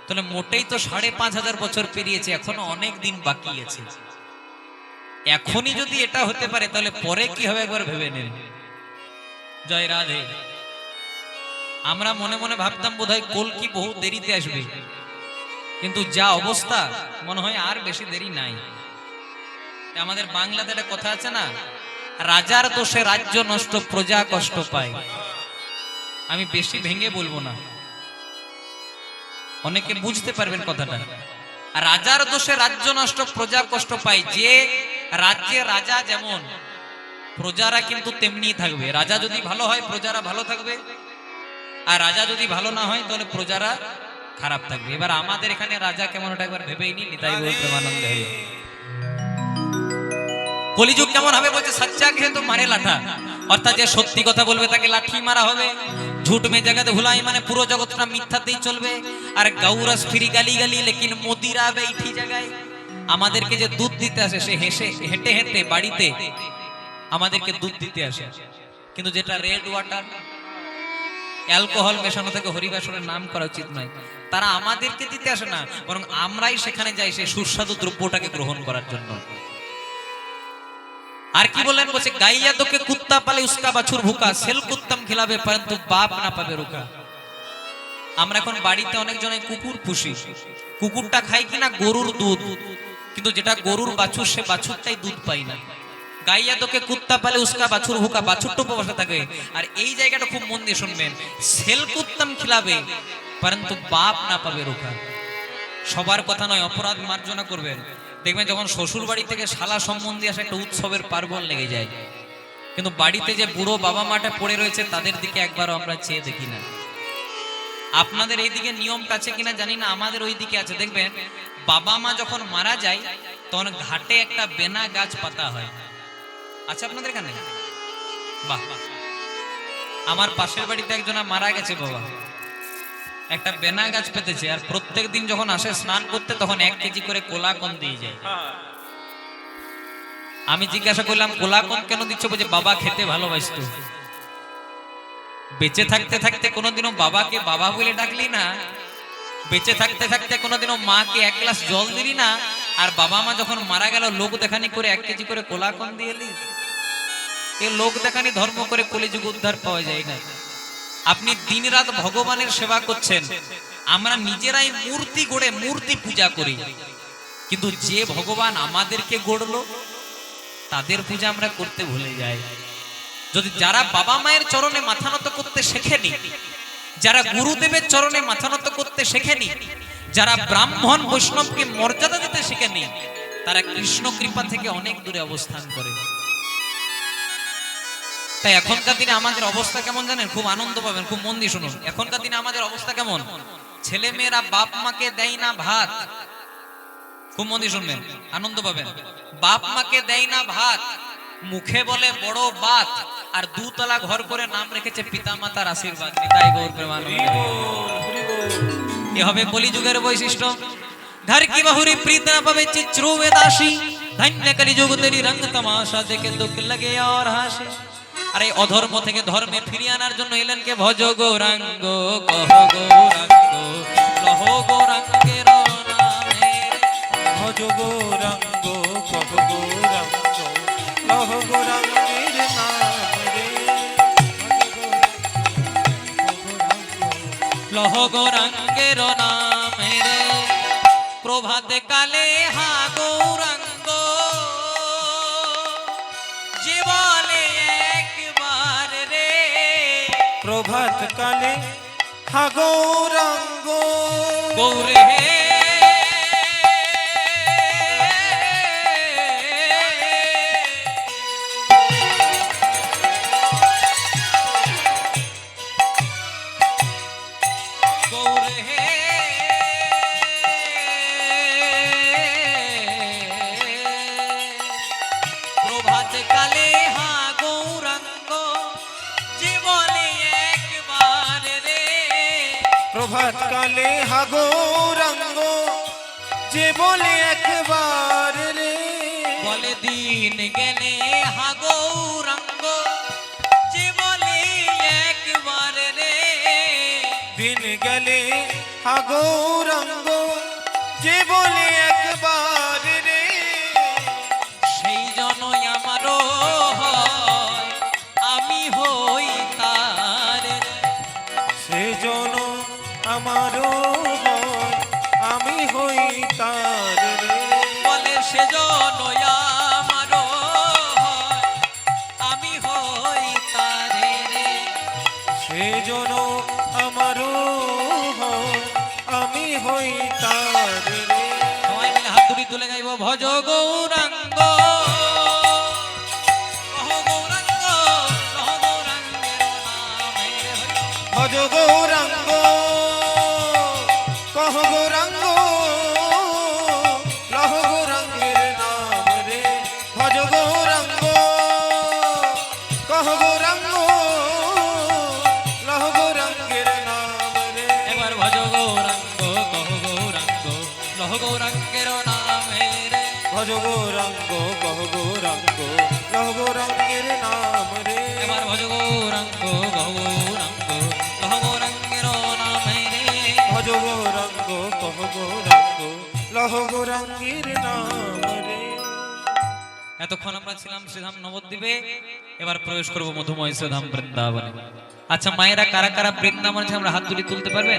তাহলে মোটেই তো 5,500 বছর পেরিয়েছে, এখনো অনেক দিন বাকি আছে। এখনই যদি এটা হতে পারে তাহলে পরে কি হবে একবার ভেবে নিন। জয় রাধে। আমরা মনে মনে ভাবতাম বোধহয় কলকি বহু দেরিতে আসবে, কিন্তু যা অবস্থা মনে হয় আর বেশি দেরি নাই। আমাদের বাংলাতে একটা কথা আছে না, রাজার দোষে রাজ্য নষ্ট, প্রজা কষ্ট পায়। আমি বেশি ভেঙে বলবো না, অনেকে বুঝতে পারবেন কথাটা। রাজার দোষে রাজ্য নষ্ট, প্রজা কষ্ট পায়। যে রাজ্যে রাজা যেমন, প্রজারা কিন্তু তেমনি থাকবে। রাজা যদি ভালো হয় প্রজারা ভালো থাকবে, আর রাজা যদি ভালো না হয় তাহলে প্রজারা খারাপ থাকবে। এবার আমাদের এখানে রাজা কেমন ওটা একবার ভেবেই নি। নিতাই গৌর প্রেমানন্দে হরি। কলিযুগ কেমন হবে বলছে, সচ্চা কে তো মারে লাঠা, অর্থাৎ যে সত্যি কথা বলবে তাকে লাঠি মারা হবে। ঝুট মে জগত ভুলাই, মানে পুরো জগৎটা মিথ্যাতেই চলবে। আর গাউরাস ফিরি গালি গালি, লেকিন মোদিরা বেইঠি জায়গায়। আমাদেরকে যে দুধ দিতে আসে সে হেঁটে হেঁটে বাড়িতে আমাদেরকে দুধ দিতে আসে, কিন্তু যেটা রেড ওয়াটার, অ্যালকোহল মেশানো থেকে হরিবাসনের নাম করা উচিত নয়। তারা আমাদেরকে দিতে আসে না, বরং আমরাই সেখানে যাই সেই সুস্বাদু দ্রব্যটাকে গ্রহণ করার জন্য। আর কি বললেন, বলছে গাইয়া তোকে কুত্তা পালে উস্কা বাছুর ভুকা, সেল কুত্তাম খিলাবে পরন্তু বাপ না পাবে রুকা। আমরা এখন বাড়িতে অনেক জনে কুকুর পুষি, কুকুরটা খাই কিনা গরুর দুধ, কিন্তু যেটা গরুর বাছুর সে বাছুরটাই দুধ পাই না। গাইয়া তোকে কুত্তা পালে উস্কা বাছুর ভুকা, বাছুরটা উপবাসে থাকবে। আর এই জায়গাটা খুব মন দিয়ে শুনবেন, সেল কুত্তাম খিলাবে পরন্তু বাপ না পাবে রুকা। সবার কথা নয়, অপরাধ মার্জনা করবেন। দেখবেন যখন শ্বশুর বাড়ি থেকে শালা সম্বন্ধে আসে একটা উৎসবের পার্বণ লেগে যায়, কিন্তু বাড়িতে যে বুড়ো বাবা মাটা পড়ে রয়েছে তাদের দিকে একবারও আমরা চেয়ে দেখি না। আপনাদের এইদিকে নিয়মটা আছে কিনা জানি না, আমাদের ওই দিকে আছে। দেখবেন বাবা মা যখন মারা যায় তখন ঘাটে একটা বেনা গাছ পাতা হয়। আচ্ছা আপনাদের এখানে? বাহ। আমার পাশের বাড়িতে একজনা মারা গেছে বাবা, একটা বেনা গাছ পেতেছে। আর প্রত্যেক দিন যখন আসে স্নান করতে তখন 1 কেজি করে কোলাকন দিয়ে যায়। আমি জিজ্ঞাসা করলাম কোলাকন কেন দিচ্ছ? বলছে বাবা খেতে ভালোবাসতো। বেঁচে থাকতে থাকতে কোনোদিনও বাবাকে বাবা বলে ডাকলি না, বেঁচে থাকতে থাকতে কোনোদিনও মাকে 1 গ্লাস জল দিলি না, আর বাবা মা যখন মারা গেল লোক দেখানি করে 1 কেজি করে কোলাকন দিয়ে এলি। এ লোক দেখানি ধর্ম করে কলিযুগ উদ্ধার পাওয়া যায় না। আপনি দিনরাত ভগবানের সেবা করছেন, আমরা নিজেরাই মূর্তি গড়ে মূর্তি পূজা করি, কিন্তু যে ভগবান আমাদেরকে গড়লো তাদের পূজা আমরা করতে ভুলে যাই। যদি যারা বাবা মায়ের চরণে মাথা নত করতে শেখেনি, যারা গুরুদেবের চরণে মাথা নত করতে শেখেনি, যারা ব্রাহ্মণ বৈষ্ণবকে মর্যাদা দিতে শেখেনি, তারা কৃষ্ণ কৃপা থেকে অনেক দূরে অবস্থান করে। তাই এখনকার দিনে আমাদের অবস্থা কেমন জানেন? খুব আনন্দ পাবেন, খুব মন দিয়ে শুনুন। এখনকার দিনে আমাদের অবস্থা কেমন? ছেলে মেয়েরা বাপ মাকে দেয় না ভাত। খুব মন দিয়ে শুনবেন, আনন্দ পাবেন। বাপ মাকে দেয় না ভাত, মুখে বলে বড় বাত, আর 2 তলা ঘর করে নাম রেখেছে পিতা মাতার আশীর্বাদ। নিতাই গৌর প্রেমানন্দে। এ হবে কলিযুগের বৈশিষ্ট্য। घर की बहुरी प्रीत न पवे चिच्रू वेदाशी, धन्य कलिजुग तेरी रंग तमाशा देखे दुख लगे और हासे। अरे अधर्म থেকে ধর্মে ফিরিয়ে আনার জন্য এলেন কে? ভজ গৌরাঙ্গ কহ গৌরাঙ্গ লহ গৌরাঙ্গের নামে। ভজ গৌরাঙ্গ কহ গৌরাঙ্গ লহ গৌরাঙ্গের নামে। লহ গৌরাঙ্গের নামে রে, প্রভাতে কালে হা গৌরাঙ্গ যে বলে একবার রে। প্রভাত কালে হা গৌরাঙ্গ গৌরে হে গৌরে হে প্রভাত কালে হা গৌরাঙ্গ যে বলে একবার রে। প্রভাত কালে হা গৌরাঙ্গ যে বলে একবার রে। বলে দিন গেলে হা গৌরাঙ্গ যে বলে একবার রে। দিন গেলে হা গৌরাঙ্গ যে বলে একবার রে। সেই ভজ গৌরাঙ্গ কহ গৌরাঙ্গ লহ গৌরাঙ্গের নামে ভজ গৌরাঙ্গ কহ গৌরাঙ্গ লহ গৌরাঙ্গের নাম রে ভজ গৌরাঙ্গ কহ গৌরাঙ্গ লহ গৌরাঙ্গের নাম রে এবার ভজ গৌরাঙ্গ কহ গৌরাঙ্গ লহ গৌরাঙ্গের নামে রে ভজ গৌরাঙ্গ কহ গৌরাঙ্গ লহ গৌরাঙ্গের নাম রে এবার ভজ গৌরাঙ্গ কহ গৌরাঙ্গ লহ গৌরাঙ্গের নামে রে ভজ গৌরাঙ্গ কহ গৌরাঙ্গ লহ গৌরাঙ্গের নাম রে এতক্ষণ আমরা ছিলাম শ্রীধাম নবদ্বীপে, এবার প্রবেশ করব মধুময় শ্রীধাম বৃন্দাবনে। আচ্ছা মায়েরা কারা কারা বৃন্দাবনে আমরা হাত তুলতে পারবেন?